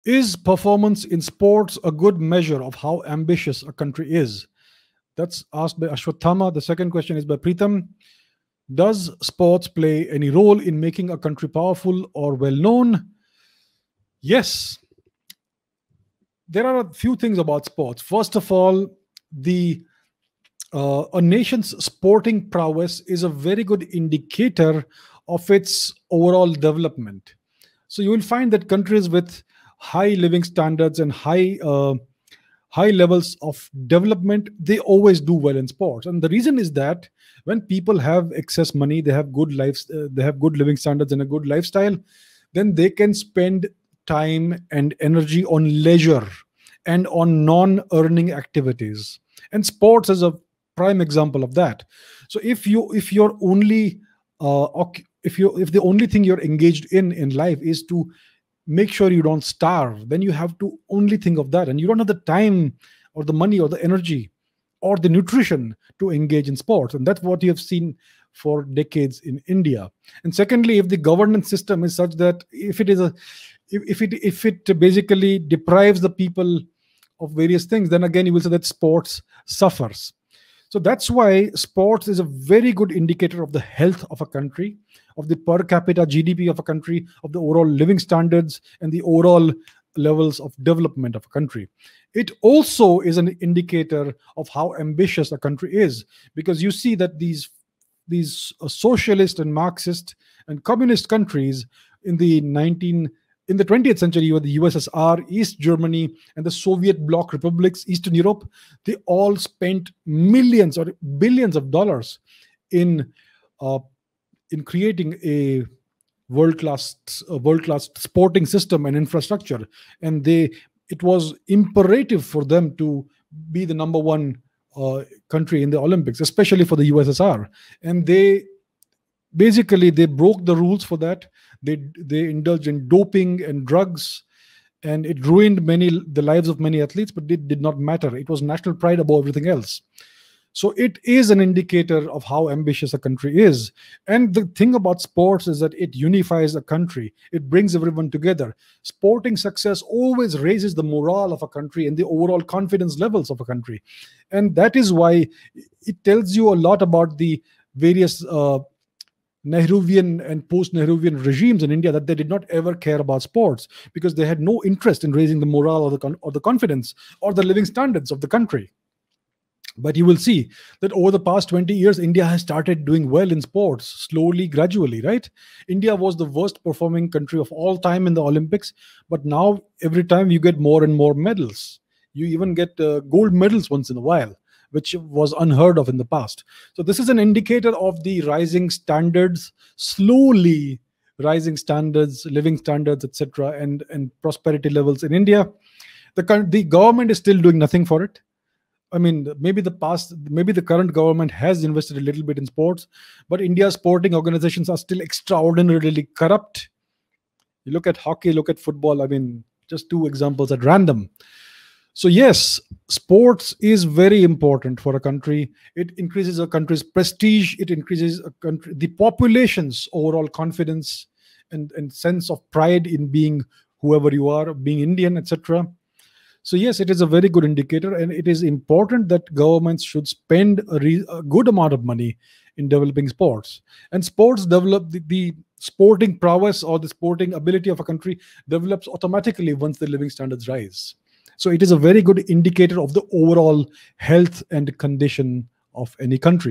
Is performance in sports a good measure of how ambitious a country is? That's asked by Ashwathama. The second question is by Preetham. Does sports play any role in making a country powerful or well known? Yes. There are a few things about sports. First of all, the a nation's sporting prowess is a very good indicator of its overall development. So you will find that countries with high living standards and high levels of development, they always do well in sports. And the reason is that when people have excess money, they have good lives, they have good living standards and a good lifestyle, then they can spend time and energy on leisure and on non-earning activities. And sports is a prime example of that. So if you're only if the only thing you're engaged in life is to make sure you don't starve, then you have to only think of that, and you don't have the time or the money or the energy or the nutrition to engage in sports. And that's what you have seen for decades in India. And secondly, if the governance system is such that if it basically deprives the people of various things, then again you will say that sports suffers. So that's why sports is a very good indicator of the health of a country, of the per capita GDP of a country, of the overall living standards, and the overall levels of development of a country. It also is an indicator of how ambitious a country is, because you see that these socialist and Marxist and communist countries in the 20th century, you had the USSR, East Germany, and the Soviet bloc republics, Eastern Europe. They all spent millions or billions of dollars in creating a world-class sporting system and infrastructure. And it was imperative for them to be the number one country in the Olympics, especially for the USSR. And they broke the rules for that. They indulged in doping and drugs, and it ruined the lives of many athletes, but it did not matter. It was national pride above everything else. So it is an indicator of how ambitious a country is. And the thing about sports is that it unifies a country. It brings everyone together. Sporting success always raises the morale of a country and the overall confidence levels of a country. And that is why it tells you a lot about the various Nehruvian and post-Nehruvian regimes in India, that they did not ever care about sports because they had no interest in raising the morale or the confidence or the living standards of the country. But you will see that over the past 20 years, India has started doing well in sports, slowly, gradually, right? India was the worst performing country of all time in the Olympics, but now every time you get more and more medals. You even get gold medals once in a while, which was unheard of in the past. So this is an indicator of the rising standards, slowly rising standards, living standards, etc., and prosperity levels in India. The government is still doing nothing for it. I mean, maybe the current government has invested a little bit in sports, but India's sporting organizations are still extraordinarily corrupt. You look at hockey, look at football. I mean, just two examples at random. So yes, sports is very important for a country. It increases a country's prestige. It increases the population's overall confidence and sense of pride in being whoever you are, being Indian, etc. So yes, it is a very good indicator, and it is important that governments should spend a good amount of money in developing sports. And sports develop the sporting prowess or the sporting ability of a country develops automatically once the living standards rise. So it is a very good indicator of the overall health and condition of any country.